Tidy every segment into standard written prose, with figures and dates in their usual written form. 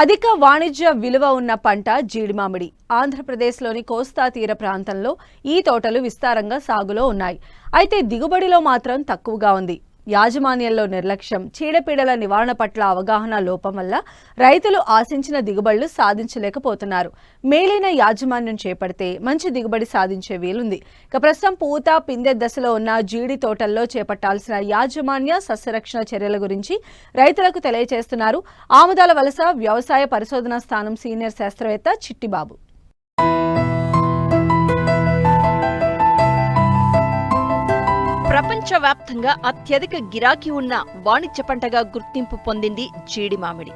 అధిక వాణిజ్య విలువ ఉన్న పంట జీడి మామిడి. ఆంధ్రప్రదేశ్లోని కోస్తా తీర ప్రాంతంలో ఈ తోటలు విస్తారంగా సాగులో ఉన్నాయి. అయితే దిగుబడిలో మాత్రం తక్కువగా ఉంది. యాజమాన్యంలో నిర్లక్ష్యం, చీడపీడల నివారణ పట్ల అవగాహన లోపం వల్ల రైతులు ఆశించిన దిగుబడులు సాధించలేకపోతున్నారు. మేలైన యాజమాన్యం చేపడితే మంచి దిగుబడి సాధించే వీలుంది. ఇక ప్రస్తుతం పూత పిందె దశలో ఉన్న జీడి తోటల్లో చేపట్టాల్సిన యాజమాన్య సస్యరక్షణ చర్యల గురించి రైతులకు తెలియజేస్తున్నారు ఆముదాల వలస వ్యవసాయ పరిశోధనా స్థానం సీనియర్ శాస్త్రవేత్త చిట్టిబాబు. ప్రపంచవ్యాప్తంగా అత్యధిక గిరాకీ ఉన్న వాణిజ్య పంటగా గుర్తింపు పొందింది జీడి మామిడి.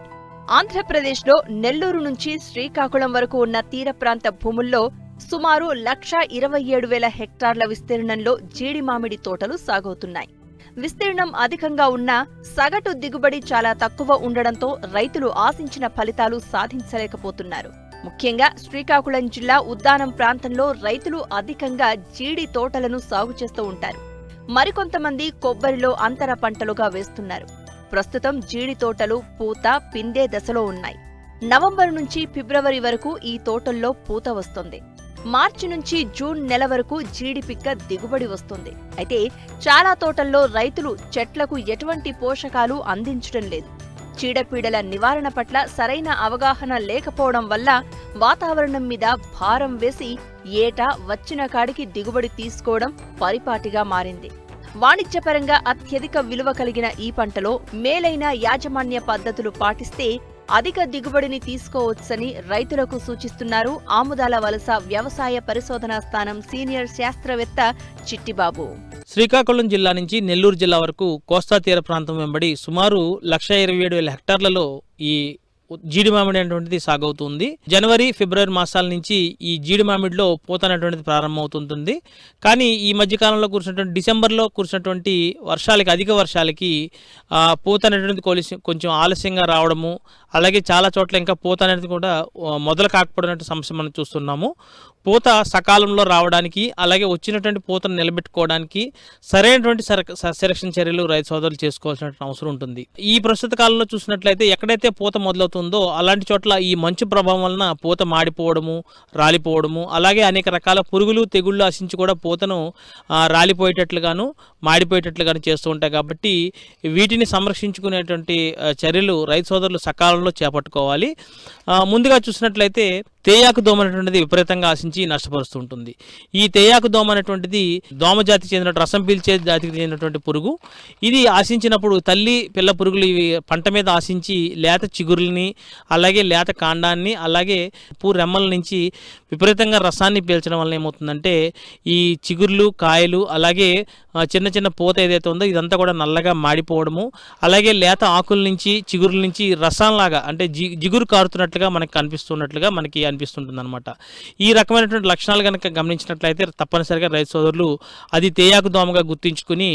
ఆంధ్రప్రదేశ్లో నెల్లూరు నుంచి శ్రీకాకుళం వరకు ఉన్న తీర ప్రాంత భూముల్లో సుమారు 1,27,000 హెక్టార్ల విస్తీర్ణంలో జీడి మామిడి తోటలు సాగవుతున్నాయి. విస్తీర్ణం అధికంగా ఉన్నా సగటు దిగుబడి చాలా తక్కువ ఉండడంతో రైతులు ఆశించిన ఫలితాలు సాధించలేకపోతున్నారు. ముఖ్యంగా శ్రీకాకుళం జిల్లా ఉద్దానం ప్రాంతంలో రైతులు అధికంగా జీడి తోటలను సాగు చేస్తూ ఉంటారు. మరికొంతమంది కొబ్బరిలో అంతర పంటలుగా వేస్తున్నారు. ప్రస్తుతం జీడి తోటలు పూత పిందె దశలో ఉన్నాయి. నవంబర్ నుంచి ఫిబ్రవరి వరకు ఈ తోటల్లో పూత వస్తుంది. మార్చి నుంచి జూన్ నెల వరకు జీడి పిక్క దిగుబడి వస్తుంది. అయితే చాలా తోటల్లో రైతులు చెట్లకు ఎటువంటి పోషకాలు అందించడం లేదు. చీడపీడల నివారణ పట్ల సరైన అవగాహన లేకపోవడం వల్ల వాతావరణం మీద భారం వేసి ఏటా వచ్చిన కాడికి దిగుబడి తీసుకోవడం పరిపాటిగా మారింది. వాణిజ్యపరంగా అత్యధిక విలువ కలిగిన ఈ పంటలో మేలైన యాజమాన్య పద్ధతులు పాటిస్తే అధిక దిగుబడిని తీసుకోవచ్చని రైతులకు సూచిస్తున్నారు ఆముదాల వలస వ్యవసాయ పరిశోధనా స్థానం సీనియర్ శాస్త్రవేత్త చిట్టిబాబు. శ్రీకాకుళం జిల్లా నుంచి నెల్లూరు జిల్లా వరకు కోస్తా తీర ప్రాంతం వెంబడి సుమారు 1,27,000 హెక్టార్లలో ఈ జీడి మామిడి అనేటువంటిది సాగవుతుంది. జనవరి ఫిబ్రవరి మాసాల నుంచి ఈ జీడి మామిడిలో పూత అనేటువంటిది ప్రారంభమవుతుంటుంది. కానీ ఈ మధ్యకాలంలో కురిసినటువంటి డిసెంబర్లో కురిసినటువంటి వర్షాలకి అధిక వర్షాలకి పూత అనేటువంటిది కొంచెం ఆలస్యంగా రావడము, అలాగే చాలా చోట్ల ఇంకా పూత అనేది కూడా మొదలు కాకపోవడం సమస్య మనం చూస్తున్నాము. పూత సకాలంలో రావడానికి, అలాగే వచ్చినటువంటి పూతను నిలబెట్టుకోవడానికి సరైనటువంటి సస్యరక్షణ చర్యలు రైతు సోదరులు చేసుకోవాల్సిన అవసరం ఉంటుంది. ఈ ప్రస్తుత కాలంలో చూసినట్లయితే ఎక్కడైతే పూత మొదలవుతుందో అలాంటి చోట్ల ఈ మంచు ప్రభావం వలన పూత మాడిపోవడము, రాలిపోవడము, అలాగే అనేక రకాల పురుగులు తెగుళ్ళు ఆశించి కూడా పూతను రాలిపోయేటట్లుగాను మాడిపోయేటట్లుగాను చేస్తూ ఉంటాయి. కాబట్టి వీటిని సంరక్షించుకునేటువంటి చర్యలు రైతు సోదరులు సకాలంలో చేపట్టుకోవాలి. ముందుగా చూసినట్లయితే తేయాకు దోమ అనేటువంటిది విపరీతంగా ఆశించి నష్టపరుస్తూ ఉంటుంది. ఈ తేయాకు దోమ అనేటువంటిది దోమ జాతికి చెందిన రసం పీల్చే జాతికి చెందినటువంటి పురుగు. ఇది ఆశించినప్పుడు తల్లి పిల్ల పురుగులు ఇవి పంట మీద ఆశించి లేత చిగురుల్ని, అలాగే లేత కాండాన్ని, అలాగే పూ రెమ్మల నుంచి విపరీతంగా రసాన్ని పీల్చడం వల్ల ఏమవుతుందంటే ఈ చిగుర్లు కాయలు, అలాగే చిన్న చిన్న పూత ఏదైతే ఉందో ఇదంతా కూడా నల్లగా మాడిపోవడము, అలాగే లేత ఆకుల నుంచి చిగురుల నుంచి రసంలాగా అంటే జిగురు కారుతున్నట్లుగా మనకి కనిపిస్తున్నట్లుగా మనకి అనిపిస్తుంటుంది అనమాట. ఈ రకమైనటువంటి లక్షణాలు కనుక గమనించినట్లయితే తప్పనిసరిగా రైతు సోదరులు అది తేయాకు దోమగా గుర్తించుకుని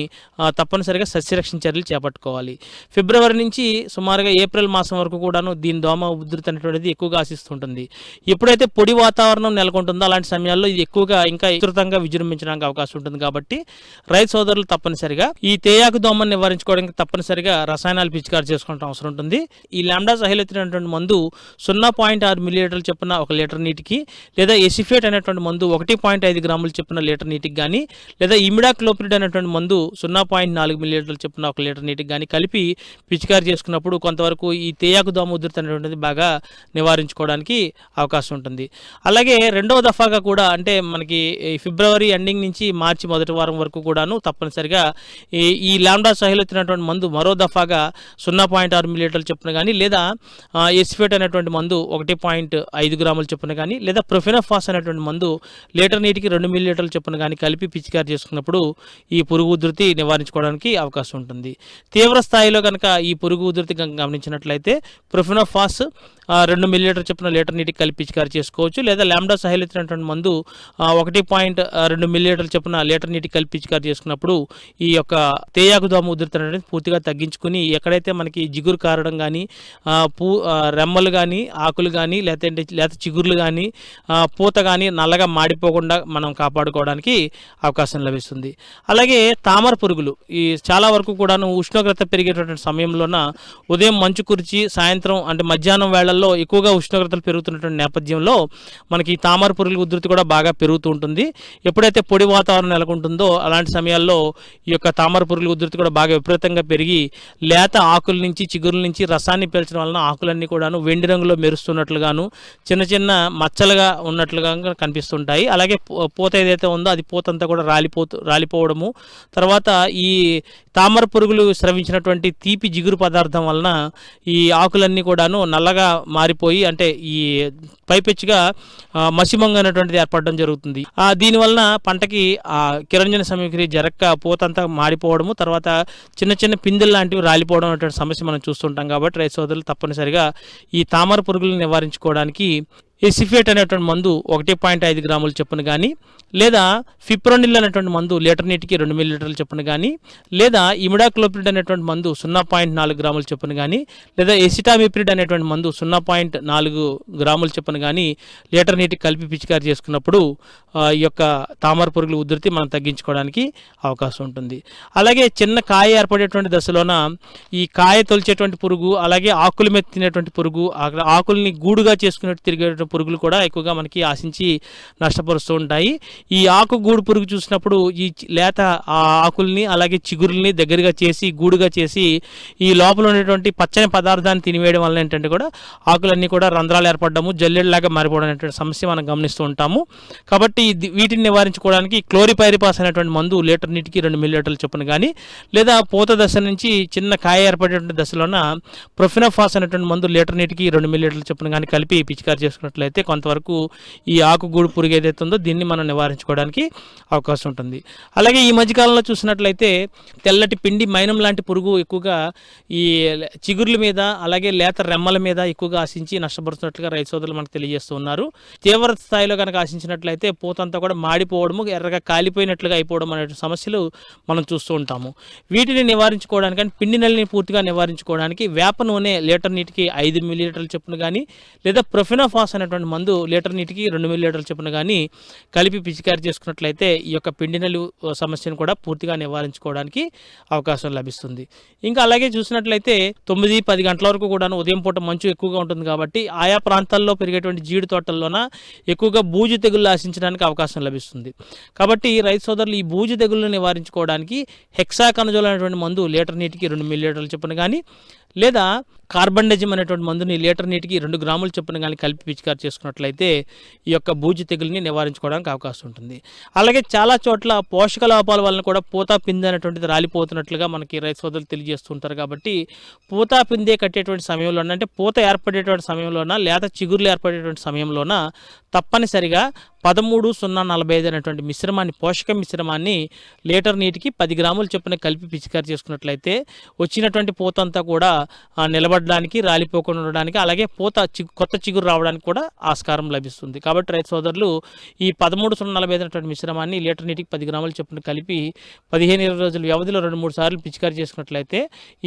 తప్పనిసరిగా సస్యరక్షణ చర్యలు చేపట్టుకోవాలి. ఫిబ్రవరి నుంచి సుమారుగా ఏప్రిల్ మాసం వరకు కూడాను దీని దోమ ఉధృతి అనేటువంటిది ఎక్కువగా ఆశిస్తుంటుంది. ఎప్పుడైతే పొడి వాతావరణం నెలకొంటుందో అలాంటి సమయాల్లో ఇది ఎక్కువగా ఇంకా విస్తృతంగా విజృంభించడానికి అవకాశం ఉంటుంది. కాబట్టి రైతు సోదరులు తప్పనిసరిగా ఈ తేయాకు దోమను నివారించుకోవడానికి తప్పనిసరిగా రసాయనాలు పిచికారి చేసుకోవడం అవసరం ఉంటుంది. ఈ లాంబ్డా సహైలథిన్ అనేటువంటి మందు 0.6 మిల్లీలీటర్లు చొప్పున 1 లీటర్ నీటికి, లేదా ఎసిఫేట్ అనేటువంటి మందు 1.5 గ్రాములు చొప్పున లీటర్ నీటికి కానీ, లేదా ఇమిడాక్లోప్రిడ్ అనేటువంటి మందు 0.4 మిల్లీలీటర్లు చొప్పున 1 లీటర్ నీటికి కానీ కలిపి పిచికారి చేసుకున్నప్పుడు కొంతవరకు ఈ తేయాకు దోమ ఉధృతి అనేటువంటిది బాగా నివారించుకోవడానికి అవకాశం ఉంటుంది. అలాగే రెండవ దఫాగా కూడా అంటే మనకి ఫిబ్రవరి ఎండింగ్ నుంచి మార్చి మొదటి వారం వరకు కూడాను తప్పనిసరిగా ఈ లాంబ్డా సహైలథిన్ అనేటువంటి మందు మరో దఫాగా 0.6 మిల్లీలీటర్లు చొప్పున కానీ, లేదా ఎసిఫేట్ అనేటువంటి మందు 1.5 గ్రాముల చొప్పున కానీ, లేదా ప్రొఫెనోఫాస్ అనేటువంటి మందు లీటర్ నీటికి 2 మిల్లీలీటర్ల చొప్పున కానీ కలిపి పిచికారి చేసుకున్నప్పుడు ఈ పురుగు ఉధృతి నివారించుకోవడానికి అవకాశం ఉంటుంది. తీవ్ర స్థాయిలో కనుక ఈ పురుగు ఉధృతి గమనించినట్లయితే ప్రొఫెనోఫాస్ 2 మిల్లీలీటర్ చొప్పున లీటర్ నీటికి కలిపి పిచికారి చేసుకోవచ్చు, లేదా లాంబ్డా సహైలథిన్ అనేటువంటి మందు 1.2 మిల్లీలీటర్ల చొప్పున లీటర్ నీటికి కలిపి పిచికారి చేసుకున్నప్పుడు ఈ యొక్క తేయాకు దోమ ఉధృతి అనేది పూర్తిగా తగ్గించుకుని ఎక్కడైతే మనకి జిగురు కారడం కానీ, రెమ్మలు కానీ, ఆకులు కానీ, లేత చిగుర్లు కానీ, పూత కానీ నల్లగా మాడిపోకుండా మనం కాపాడుకోవడానికి అవకాశం లభిస్తుంది. అలాగే తామర పురుగులు ఈ చాలా వరకు కూడాను ఉష్ణోగ్రత పెరిగేటటువంటి సమయంలోన ఉదయం మంచు కురిచి సాయంత్రం అంటే మధ్యాహ్నం వేళ ప్రాంతాలలో ఎక్కువగా ఉష్ణోగ్రతలు పెరుగుతున్నటువంటి నేపథ్యంలో మనకి తామర పురుగుల ఉధృతి కూడా బాగా పెరుగుతూ ఉంటుంది. ఎప్పుడైతే పొడి వాతావరణం నెలకొంటుందో అలాంటి సమయాల్లో ఈ యొక్క తామర పురుగుల ఉధృతి కూడా బాగా విపరీతంగా పెరిగి లేత ఆకుల నుంచి చిగురుల నుంచి రసాన్ని పీల్చడం వలన ఆకులన్నీ కూడాను వెండి రంగులో మెరుస్తున్నట్లుగాను చిన్న చిన్న మచ్చలుగా ఉన్నట్లుగా కనిపిస్తుంటాయి. అలాగే పూత ఏదైతే ఉందో అది పూతంతా కూడా రాలిపోవడము, తర్వాత ఈ తామర పురుగులు స్రవించినటువంటి తీపి జిగురు పదార్థం వలన ఈ ఆకులన్నీ కూడాను నల్లగా మారిపోయి అంటే ఈ పైపెచ్చుగా మసిమంగు అనేటువంటిది ఏర్పడడం జరుగుతుంది. దీనివలన పంటకి కిరణజన సమీకరి జరక్క పూతంతా మాడిపోవడము, తర్వాత చిన్న చిన్న పిందెలు లాంటివి రాలిపోవడం అనేటువంటి సమస్య మనం చూస్తుంటాం. కాబట్టి రైతు సోదరులు తప్పనిసరిగా ఈ తామర పురుగులను నివారించుకోవడానికి ఎసిఫేట్ అనేటువంటి మందు 1.5 గ్రాముల చొప్పున కానీ, లేదా ఫిప్రోనిల్ అనేటువంటి మందు లీటర్ నీటికి 2 మిల్లీలీటర్ల చొప్పున కానీ, లేదా ఇమిడాక్లోప్రిడ్ అనేటువంటి మందు 0.4 గ్రాముల చొప్పున కానీ, లేదా ఎసిటామిప్రిడ్ అనేటువంటి మందు 0.4 గ్రాముల చొప్పున కానీ లీటర్ నీటికి కలిపి పిచికారి చేసుకున్నప్పుడు ఈ యొక్క తామర పురుగుల ఉధృతి మనం తగ్గించుకోవడానికి అవకాశం ఉంటుంది. అలాగే చిన్న కాయ ఏర్పడేటువంటి దశలోన ఈ కాయ తొలిచేటువంటి పురుగు, అలాగే ఆకుల మీద తినేటువంటి పురుగు, ఆకుల్ని గూడుగా చేసుకునేట్టు తిరిగేటువంటి పురుగులు కూడా ఎక్కువగా మనకి ఆశించి నష్టపరుస్తూ ఉంటాయి. ఈ ఆకు గూడు పురుగు చూసినప్పుడు ఈ లేత ఆకుల్ని అలాగే చిగురుల్ని దగ్గరగా చేసి గూడుగా చేసి ఈ లోపల ఉండేటువంటి పచ్చని పదార్థాన్ని తినివేయడం వల్ల ఏంటంటే కూడా ఆకులన్నీ కూడా రంధ్రాలు ఏర్పడము, జల్లెడలాగా మారిపోవడం అనేటువంటి సమస్య మనం గమనిస్తూ ఉంటాము. కాబట్టి వీటిని నివారించుకోవడానికి క్లోరిపైరిపాస్ అనేటువంటి మందు లీటర్ నీటికి 2 మిల్లీలీటర్ల చొప్పున కానీ, లేదా పూత దశ నుంచి చిన్న కాయ ఏర్పడేటువంటి దశలోన ప్రొఫినోఫాస్ అనేటువంటి మందు లీటర్ నీటికి 2 మిల్లీలీటర్ల చొప్పున కానీ కలిపి పిచికారి చేసుకున్నట్లయితే కొంతవరకు ఈ ఆకు గూడు పురుగు ఏదైతే ఉందో దీన్ని మనం నివారించుకోవడానికి అవకాశం ఉంటుంది. అలాగే ఈ మధ్యకాలంలో చూసినట్లయితే తెల్లటి పిండి మైనం లాంటి పురుగు ఎక్కువగా ఈ చిగుర్ల మీద అలాగే లేత రెమ్మల మీద ఎక్కువగా ఆశించి నష్టపరుస్తున్నట్లుగా రైతు సోదరులు మనకు తెలియజేస్తూ ఉన్నారు. తీవ్ర స్థాయిలో కనుక ఆశించినట్లయితే పూతంతా కూడా మాడిపోవడము, ఎర్రగా కాలిపోయినట్లుగా అయిపోవడం అనే సమస్యలు మనం చూస్తూ ఉంటాము. వీటిని నివారించుకోవడానికి కానీ పిండి నల్లిని పూర్తిగా నివారించుకోవడానికి వేప నూనె లీటర్ నీటికి 5 మిల్లీలీటర్ల చొప్పున కానీ, లేదా ప్రొఫినోఫాస్ అనేటువంటి మందు లీటర్ నీటికి 2 మిల్లీలీటర్ల చొప్పున కానీ కలిపి పిచికారి చేసుకున్నట్లయితే ఈ యొక్క పిండి నల్లి సమస్యను కూడా పూర్తిగా నివారించుకోవడానికి అవకాశం లభిస్తుంది. ఇంకా అలాగే చూసినట్లయితే 9-10 గంటల వరకు కూడా ఉదయం పూట మంచు ఎక్కువగా ఉంటుంది కాబట్టి ఆయా ప్రాంతాల్లో పెరిగేటువంటి జీడి తోటల్లోన ఎక్కువగా బూజు తెగుళ్ళు ఆశించడానికి అవకాశం లభిస్తుంది. కాబట్టి రైతు సోదరులు ఈ బూజు తెగుళ్ళను నివారించుకోవడానికి హెక్సాకనజోల్ అనేటువంటి మందు లీటర్ నీటికి 2 మిల్లీలీటర్ల చొప్పున కానీ, లేదా కార్బండజిమ్ అనేటువంటి మందుని లీటర్ నీటికి 2 గ్రాముల చొప్పున కానీ కలిపి పిచికారి చేసుకున్నట్లయితే ఈ యొక్క బూజు తెగుల్ని నివారించుకోవడానికి అవకాశం ఉంటుంది. అలాగే చాలా చోట్ల పోషక లోపాల వలన కూడా పూతా పిందె అనేటువంటిది రాలిపోతున్నట్లుగా మనకి రైతు సోదరులు తెలియజేస్తుంటారు. కాబట్టి పూతా పిందె కట్టేటువంటి సమయంలో అంటే పూత ఏర్పడేటువంటి సమయంలోన లేత చిగుర్లు ఏర్పడేటువంటి సమయంలోన తప్పనిసరిగా 13-0-45 అనేటువంటి మిశ్రమాన్ని, పోషక మిశ్రమాన్ని లీటర్ నీటికి 10 గ్రాముల చొప్పున కలిపి పిచికారి చేసుకున్నట్లయితే వచ్చినటువంటి పూత అంతా కూడా నిలబడడానికి, రాలిపోకుండా ఉండడానికి, అలాగే కొత్త చిగురు రావడానికి కూడా ఆస్కారం లభిస్తుంది. కాబట్టి రైతు సోదరులు ఈ 13-0-45 అనేటువంటి మిశ్రమాన్ని లీటర్ నీటికి 10 గ్రాముల చొప్పున కలిపి 15-20 రోజుల వ్యవధిలో 2-3 సార్లు పిచికారి చేసుకున్నట్లయితే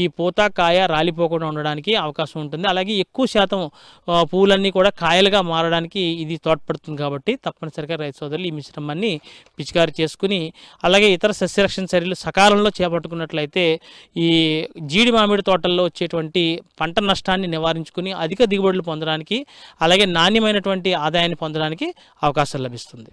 ఈ పూత కాయ రాలిపోకుండా ఉండడానికి అవకాశం ఉంటుంది. అలాగే ఎక్కువ శాతం పువ్వులన్నీ కూడా కాయలుగా మారడానికి ఇది తోడ్పడుతుంది. కాబట్టి తప్పనిసరిగా రైతు సోదరులు ఈ మిశ్రమాన్ని పిచికారి చేసుకుని అలాగే ఇతర సస్యరక్షణ చర్యలు సకాలంలో చేపట్టుకున్నట్లయితే ఈ జీడి మామిడి తోటల్లో వచ్చేటువంటి పంట నష్టాన్ని నివారించుకుని అధిక దిగుబడులు పొందడానికి అలాగే నాణ్యమైనటువంటి ఆదాయాన్ని పొందడానికి అవకాశం లభిస్తుంది.